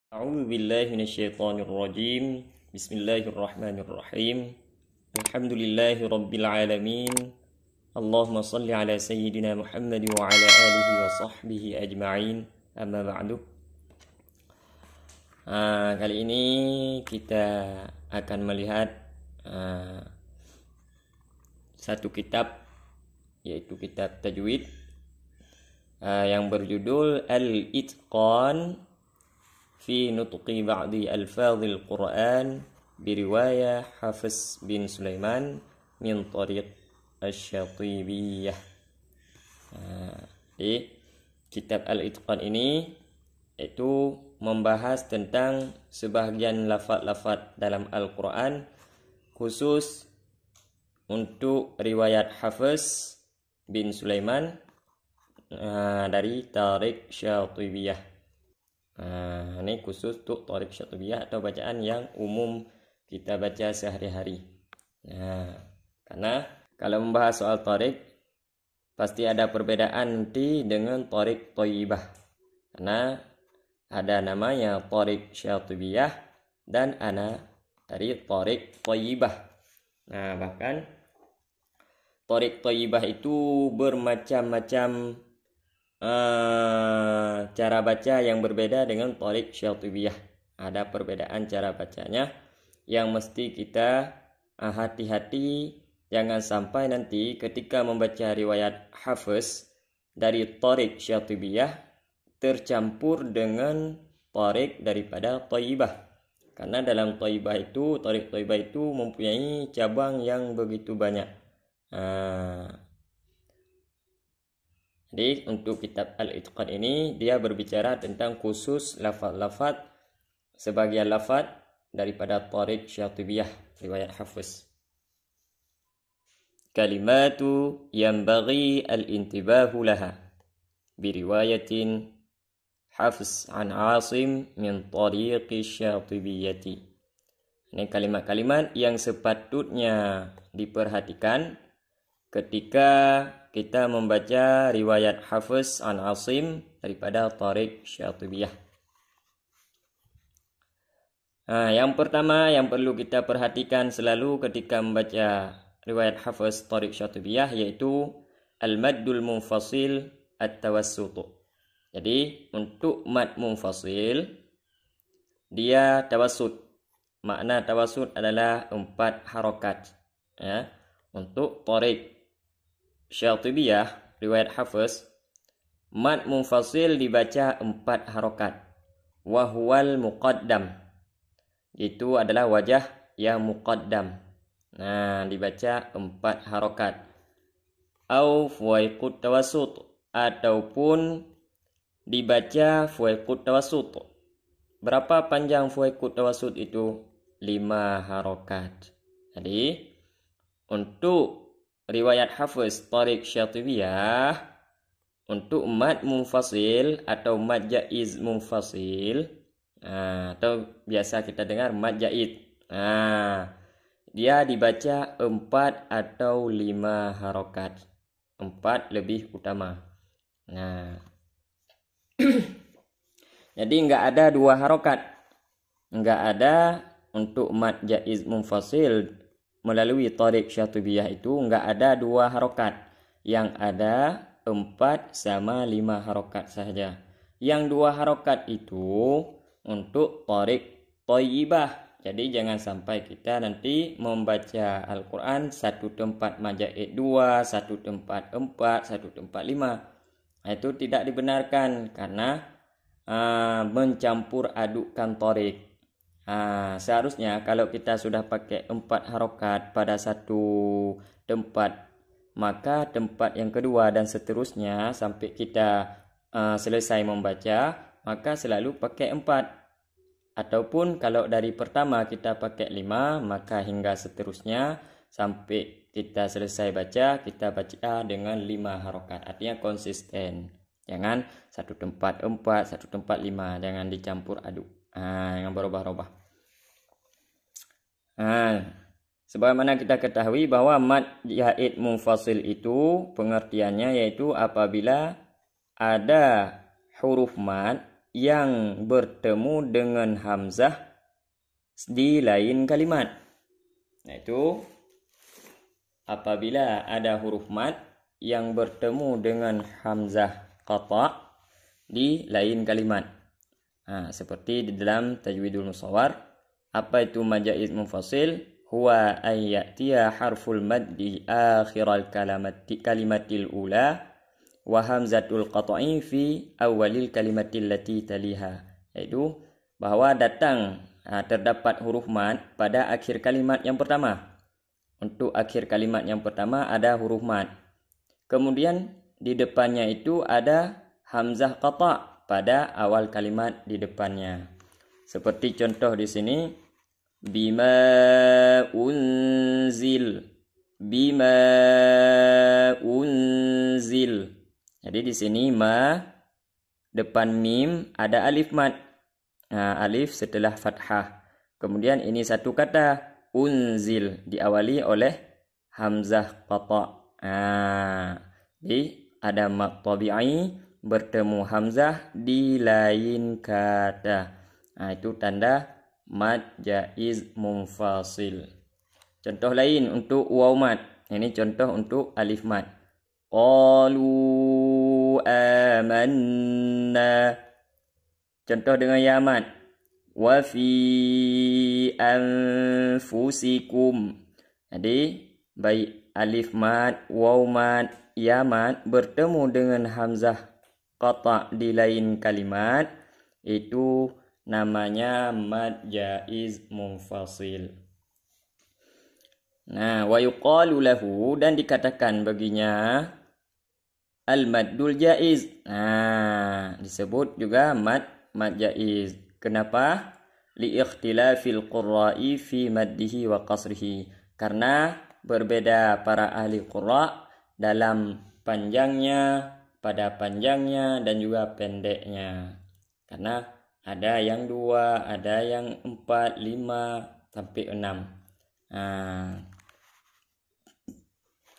A'udzu billahi minasyaitonir rajim. Bismillahirrahmanirrahim. Alhamdulillahi rabbil alamin. Allahumma shalli ala sayyidina Muhammad wa ala alihi wa sahbihi ajma'in. Amma ba'du. Kali ini kita akan melihat satu kitab, yaitu kitab tajwid yang berjudul Al-Itqan fi nutqi ba'di alfadhil Qur'an biriwayah Hafiz bin Sulaiman min tariq Asy-Syatibiyah. Di kitab Al-Itqan ini itu membahas tentang sebahagian lafaz-lafaz dalam Al-Qur'an khusus untuk riwayat Hafiz bin Sulaiman dari Tariq Syatibiyah. Ini khusus untuk Tariq Syatibiyah atau bacaan yang umum kita baca sehari-hari. Karena kalau membahas soal Tariq pasti ada perbedaan nanti dengan Tariq Thayyibah. Karena ada namanya Tariq Syatibiyah dan ada dari Tariq Thayyibah. Bahkan Tariq Thayyibah itu bermacam-macam cara baca yang berbeda dengan Tariq Syatibiyah. Ada perbedaan cara bacanya yang mesti kita hati-hati, jangan sampai nanti ketika membaca riwayat Hafiz dari Tariq Syatibiyah tercampur dengan Tariq daripada Thayyibah. Karena dalam Thayyibah itu, Tariq Thayyibah itu mempunyai cabang yang begitu banyak. Jadi untuk kitab Al-Itqan ini dia berbicara tentang khusus lafaz-lafaz, sebagian lafaz daripada Tariq Syatibiyah riwayat Hafiz. Kalimatu yanbaghi al-intibahu laha biriwayatin Hafiz an Asim min Tariq Syatibiyyati. Ini kalimat-kalimat yang sepatutnya diperhatikan ketika kita membaca riwayat Hafiz an Asim daripada Tariq Syatibiyah. Yang pertama yang perlu kita perhatikan selalu ketika membaca riwayat Hafiz Tariq Syatibiyah yaitu al-maddul munfasil at-tawassut. Jadi untuk mad munfasil dia tawassut. Makna tawassut adalah 4 harokat. Untuk Tariq Syatibiyah riwayat Hafiz, mad munfasil dibaca 4 harokat. Wahwal muqaddam, itu adalah wajah yang muqaddam. Dibaca 4 harokat. Au fuwaiqut tawassut, ataupun dibaca fuwaiqut tawassut. Berapa panjang fuwaiqut tawassut itu? 5 harokat. Jadi untuk riwayat Hafiz Tariq Syatibiyah, untuk mad munfasil atau mad jaiz munfasil, atau biasa kita dengar mad jaiz, dia dibaca 4 atau 5 harokat. 4 lebih utama. Jadi enggak ada 2 harokat. Enggak ada untuk mad jaiz munfasil melalui Tariq Syatibiyah itu enggak ada 2 harokat. Yang ada 4 sama 5 harokat saja. Yang 2 harokat itu untuk Tariq Thayyibah. Jadi jangan sampai kita nanti membaca Al-Quran satu tempat maja'id 2, satu tempat 4, satu tempat 5. Itu tidak dibenarkan karena mencampur adukkan Tariq. Seharusnya kalau kita sudah pakai 4 harokat pada satu tempat, maka tempat yang kedua dan seterusnya sampai kita selesai membaca, maka selalu pakai 4. Ataupun kalau dari pertama kita pakai 5, maka hingga seterusnya sampai kita selesai baca, kita baca dengan 5 harokat. Artinya konsisten. Jangan satu tempat 4, satu tempat 5. Jangan dicampur aduk. Jangan berubah-ubah. Sebagaimana kita ketahui bahwa mad jaiz munfasil itu pengertiannya yaitu apabila ada huruf mad yang bertemu dengan hamzah di lain kalimat. Yaitu apabila ada huruf mad yang bertemu dengan hamzah qata di lain kalimat. Seperti di dalam Tajwidul Musawwar, apa itu mad jaiz munfasil? Huwa ay ya'tiya harful maddi akhiral kalimatil ula wa hamzatul qat'i fi awalil kalimatil lati taliha. Yaitu bahwa datang terdapat huruf mad pada akhir kalimat yang pertama. Untuk akhir kalimat yang pertama ada huruf mad. Kemudian di depannya itu ada hamzah qata pada awal kalimat di depannya. Seperti contoh di sini, bima unzil, bima unzil. Jadi di sini ma depan mim ada alif mad. Alif setelah fathah. Kemudian ini satu kata unzil diawali oleh hamzah qata. Jadi ada mad tabi'i bertemu hamzah di lain kata. Itu tanda mad jaiz munfasil. Contoh lain untuk waw mad. Ini contoh untuk alif mad. Qalu amanna. Contoh dengan ya mad. Wa fi anfusikum. Jadi baik alif mad, waw mad, ya mad bertemu dengan hamzah qata di lain kalimat, itu namanya mad jaiz munfasil. Wa yuqalu lahu, dan dikatakan baginya al-maddul jaiz. Disebut juga mad jaiz. Kenapa? Li ikhtilafil qurra'i fi maddihi wa qasrihi. Karena berbeda para ahli qurra dalam panjangnya, pada panjangnya dan juga pendeknya. Karena ada yang 2, ada yang 4, 5 sampai 6.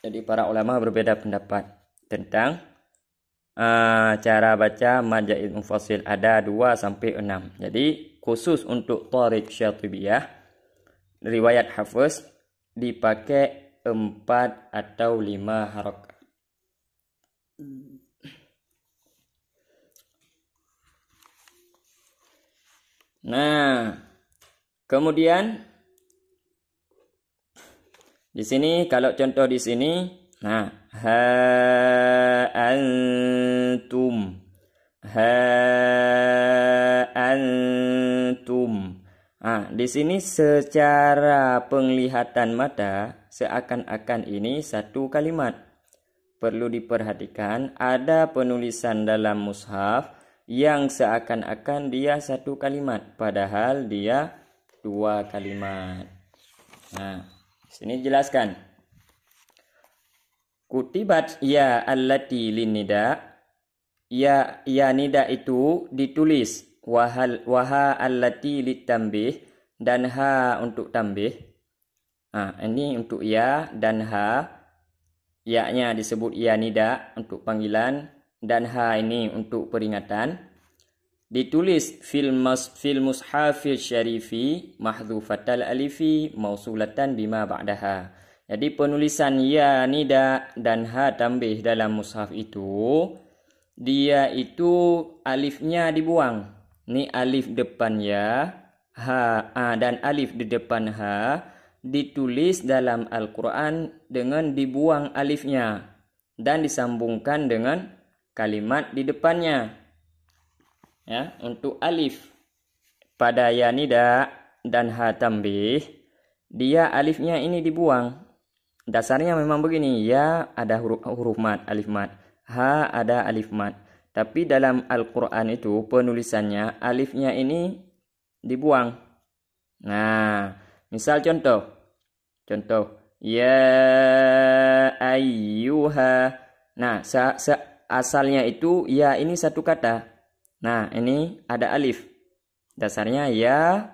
Jadi para ulama berbeda pendapat tentang cara baca mad jaiz munfasil, ada 2 sampai 6. Jadi khusus untuk Thariq Syatibiyah, riwayat Hafiz dipakai 4 atau 5 harakat. Kemudian di sini kalau contoh di sini, ha antum, ha antum. Di sini secara penglihatan mata seakan-akan ini satu kalimat. Perlu diperhatikan, ada penulisan dalam mushaf yang seakan-akan dia satu kalimat, padahal dia 2 kalimat. Di sini jelaskan. Kutibat ya allati linnida. Ya nida itu ditulis. Waha allati litanbih, dan ha untuk tanbih. Ini untuk ya dan ha. Ya-nya disebut ya nida untuk panggilan, dan ha ini untuk peringatan. Ditulis fil mushafil syarifi mahdhufatal alifi mausulatan bima ba'daha. Jadi penulisan ya nida dan ha tambih dalam mushaf itu, dia itu alifnya dibuang. Ni alif depan ya, ha, dan alif di depan ha ditulis dalam Al-Quran dengan dibuang alifnya dan disambungkan dengan kalimat di depannya. Ya, untuk alif pada ya nida dan ha tambih, dia alifnya ini dibuang. Dasarnya memang begini, ya ada huruf mad, alif mad, ha ada alif mad. Tapi dalam Al-Quran itu penulisannya alifnya ini dibuang. Misal contoh ya ayyuha. Asalnya itu ya ini satu kata. Ini ada alif. Dasarnya ya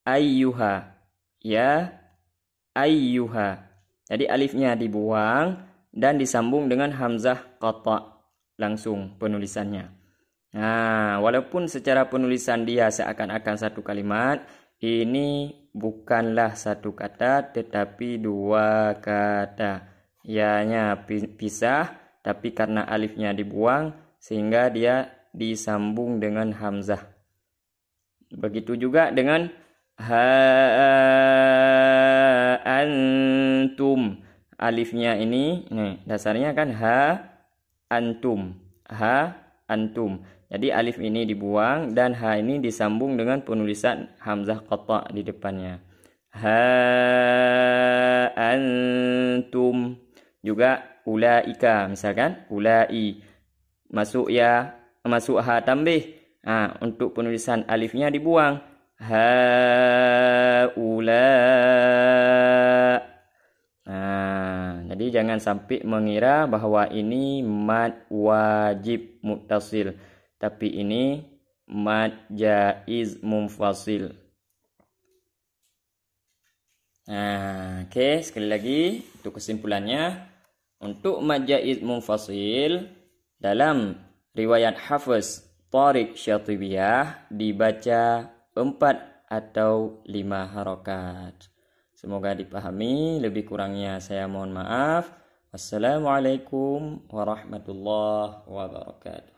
ayyuha. Ya ayyuha. Jadi alifnya dibuang dan disambung dengan hamzah qata langsung penulisannya. Nah, walaupun secara penulisan dia seakan-akan satu kalimat, ini bukanlah satu kata tetapi dua kata. Ianya pisah, tapi karena alifnya dibuang sehingga dia disambung dengan hamzah. Begitu juga dengan ha antum. Alifnya ini, nih, dasarnya kan ha antum. Ha antum. Jadi alif ini dibuang dan ha ini disambung dengan penulisan hamzah qata di depannya. Ha antum. Juga ulaika, misalkan ulai. Masuk ya, masuk ha tambih. Nah, untuk penulisan alifnya dibuang. Ha ula. Nah, jadi jangan sampai mengira bahwa ini mad wajib muttasil, tapi ini mad jaiz munfasil. Nah, oke, sekali lagi untuk kesimpulannya, untuk mad jaiz munfasil dalam riwayat Hafiz, Thariq, Syatibiyah dibaca 4 atau 5 harokat. Semoga dipahami, lebih kurangnya saya mohon maaf. Wassalamualaikum warahmatullahi wabarakatuh.